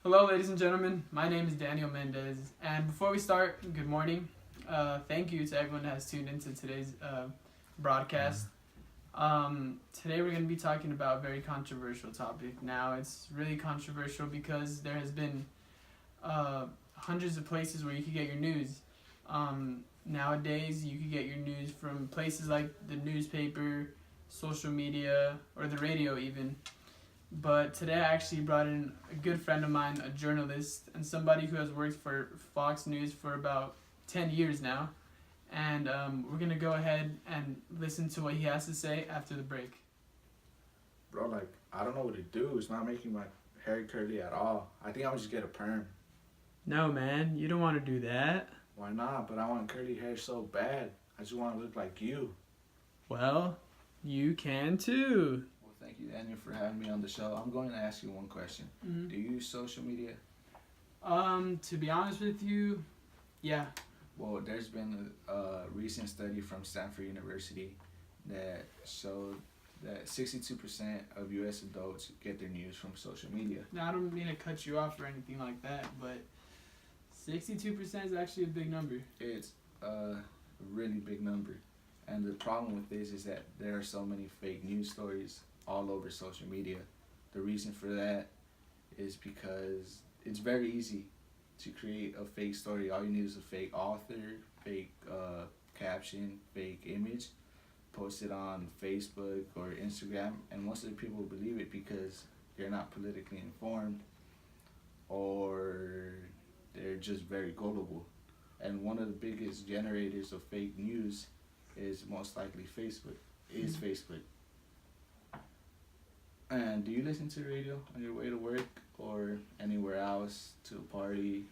Hello, ladies and gentlemen. My name is Daniel Mendez, and before we start, good morning. Thank you to everyone that has tuned into today's broadcast. Today we're going to be talking about a very controversial topic. Now, it's really controversial because there has been hundreds of places where you can get your news. Nowadays, you can get your news from places like the newspaper, social media, or the radio even. But today I actually brought in a good friend of mine, a journalist, and somebody who has worked for Fox News for about 10 years now. And we're going to go ahead and listen to what he has to say after the break. Bro, I don't know what to do. It's not making my hair curly at all. I think I'll just get a perm. No, man, you don't want to do that. Why not? But I want curly hair so bad. I just want to look like you. Well, you can too. Well, thank you, Daniel, for having me on the show. I'm going to ask you one question. Mm-hmm. Do you use social media? To be honest with you, yeah. Well, there's been a recent study from Stanford University that showed that 62% of U.S. adults get their news from social media. Now, I don't mean to cut you off or anything like that, but 62% is actually a big number. It's a really big number. And the problem with this is that there are so many fake news stories all over social media. The reason for that is because it's very easy to create a fake story. All you need is a fake author, fake caption, fake image, post it on Facebook or Instagram, and most of the people believe it because they're not politically informed or they're just very gullible. And one of the biggest generators of fake news is most likely Facebook. Facebook. And do you listen to the radio on your way to work or anywhere else, to a party?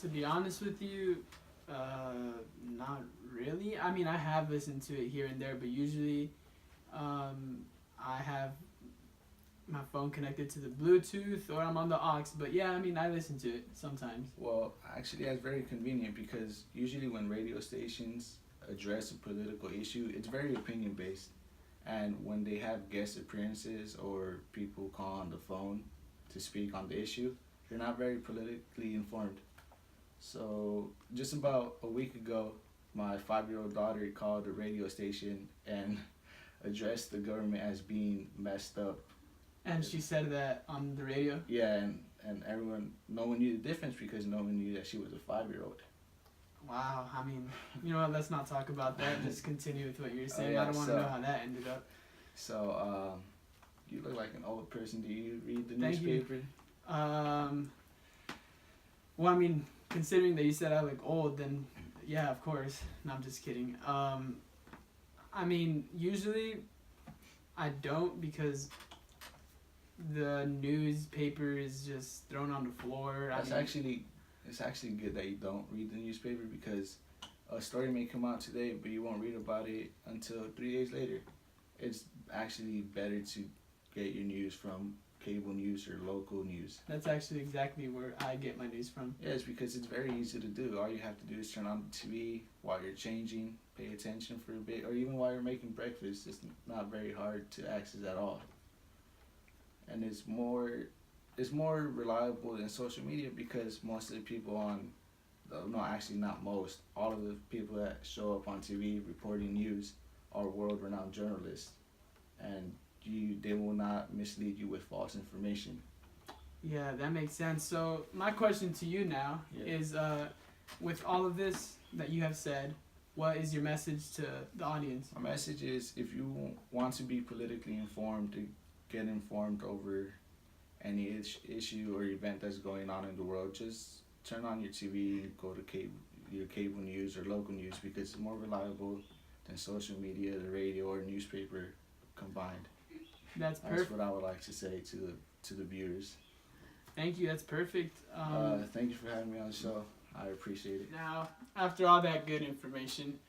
To be honest with you, not really. I mean, I have listened to it here and there, but usually I have my phone connected to the Bluetooth or I'm on the aux. But yeah, I mean, I listen to it sometimes. Well, actually, that's very convenient because usually when radio stations address a political issue, it's very opinion based. And when they have guest appearances or people call on the phone to speak on the issue, they're not very politically informed. So just about a week ago, my 5-year-old daughter called the radio station and addressed the government as being messed up. And she said that on the radio? Yeah, and no one knew the difference because no one knew that she was a 5-year-old. Wow, I mean, you know what, let's not talk about that. Just continue with what you're saying. Yeah, I don't want to know how that ended up. So, you look like an old person. Do you read the Thank newspaper? You. Well, I mean, considering that you said I look old, then yeah, of course. No, I'm just kidding. I mean, usually I don't because the newspaper is just thrown on the floor. It's actually good that you don't read the newspaper because a story may come out today, but you won't read about it until 3 days later. It's actually better to get your news from cable news or local news. That's actually exactly where I get my news from. Yeah, it's because it's very easy to do. All you have to do is turn on the TV while you're changing, pay attention for a bit, or even while you're making breakfast. It's not very hard to access at all. And it's more reliable than social media because most of the people not most, all of the people that show up on TV reporting news are world-renowned journalists, and they will not mislead you with false information. Yeah, that makes sense. So my question to you now is, with all of this that you have said, what is your message to the audience? My message is, if you want to be politically informed, to get informed over any issue or event that's going on in the world, just turn on your TV, go to your cable news or local news because it's more reliable than social media, the radio, or newspaper combined. That's perfect. That's what I would like to say to the viewers. Thank you. That's perfect. Thank you for having me on the show. I appreciate it. Now, after all that good information,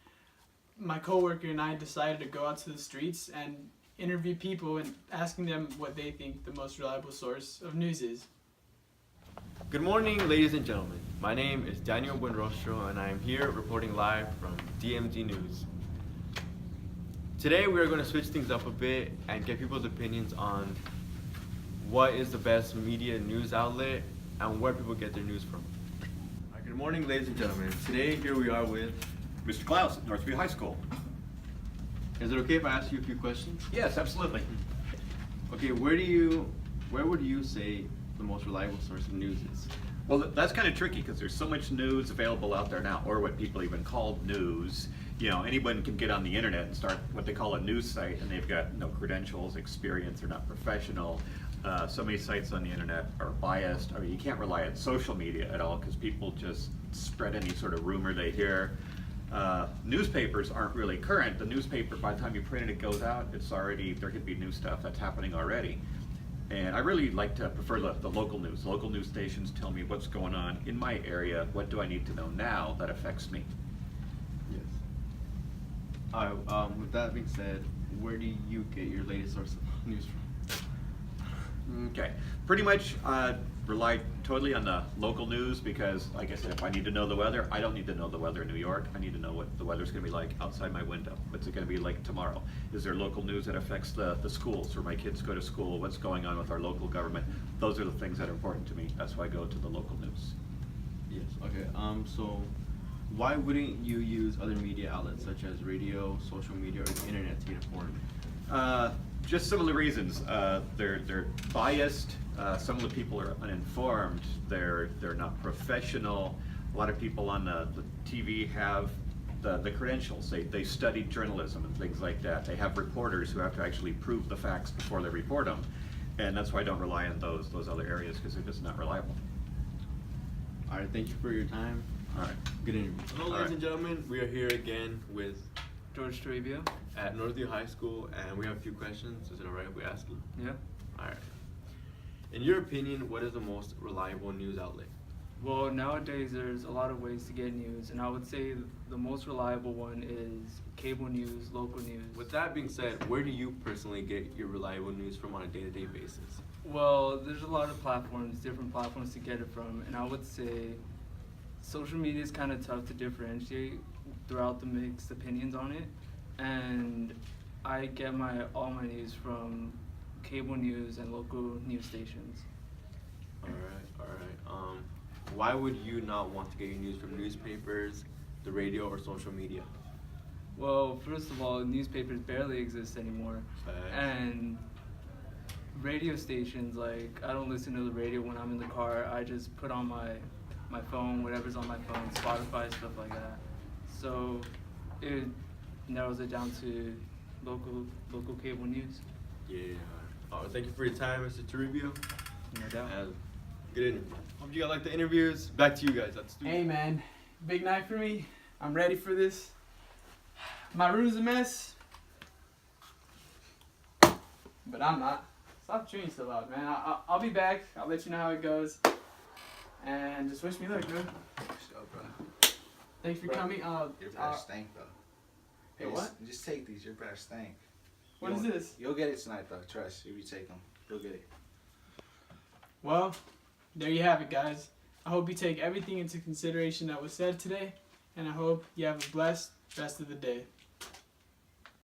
my coworker and I decided to go out to the streets and interview people and asking them what they think the most reliable source of news is. Good morning, ladies and gentlemen. My name is Daniel Buenrostro, and I am here reporting live from DMZ News. Today we are going to switch things up a bit and get people's opinions on what is the best media news outlet and where people get their news from. Good morning, ladies and gentlemen. Today, here we are with... Mr. Klaus at Northview High School. Is it okay if I ask you a few questions? Yes, absolutely. Okay, where would you say the most reliable source of news is? Well, that's kind of tricky because there's so much news available out there now, or what people even call news. You know, anyone can get on the internet and start what they call a news site, and they've got no credentials, experience, they're not professional. So many sites on the internet are biased. I mean, you can't rely on social media at all because people just spread any sort of rumor they hear. Newspapers aren't really current. The newspaper, by the time you print it, it goes out, it's already, there could be new stuff that's happening already. And I really like to prefer the local news. Local news stations tell me what's going on in my area, what do I need to know now that affects me. Yes. Alright, with that being said, where do you get your latest source of news from? Okay, pretty much rely totally on the local news because, like I said, if I need to know the weather, I don't need to know the weather in New York. I need to know what the weather's going to be like outside my window. What's it going to be like tomorrow? Is there local news that affects the schools where my kids go to school? What's going on with our local government? Those are the things that are important to me. That's why I go to the local news. Yes, okay. So why wouldn't you use other media outlets such as radio, social media, or the internet to get informed? Just some of the reasons. They're biased. Some of the people are uninformed. They're not professional. A lot of people on the TV have the credentials. They studied journalism and things like that. They have reporters who have to actually prove the facts before they report them. And that's why I don't rely on those other areas because they're just not reliable. All right, thank you for your time. All right. Good interview. Hello, ladies and gentlemen. We are here again with George Toribio. at Northview High School, and we have a few questions. Is it alright if we ask you? Yeah. Alright. In your opinion, what is the most reliable news outlet? Well, nowadays there's a lot of ways to get news, and I would say the most reliable one is cable news, local news. With that being said, where do you personally get your reliable news from on a day-to-day basis? Well, there's a lot of platforms, different platforms to get it from, and I would say social media is kind of tough to differentiate throughout the mixed opinions on it, and I get all my news from cable news and local news stations. Alright. Why would you not want to get your news from newspapers, the radio, or social media? Well, first of all, newspapers barely exist anymore, and radio stations, like, I don't listen to the radio when I'm in the car. I just put on my phone, whatever's on my phone, Spotify, stuff like that. So it narrows it down to local cable news. Yeah. Thank you for your time, Mr. Toribio. No doubt. And good interview. Hope you guys like the interviews. Back to you guys. Hey man, big night for me. I'm ready for this. My room's a mess, but I'm not. Stop chewing so loud, man. I'll be back. I'll let you know how it goes. And just wish me luck, bro. So, bro. Thanks for Bro, coming. Your breath stink, though. Hey, Just- what? Just take these. Your breath stink. What is this? You'll get it tonight, though. Trust. If you take them, you'll get it. Well, there you have it, guys. I hope you take everything into consideration that was said today, and I hope you have a blessed rest of the day.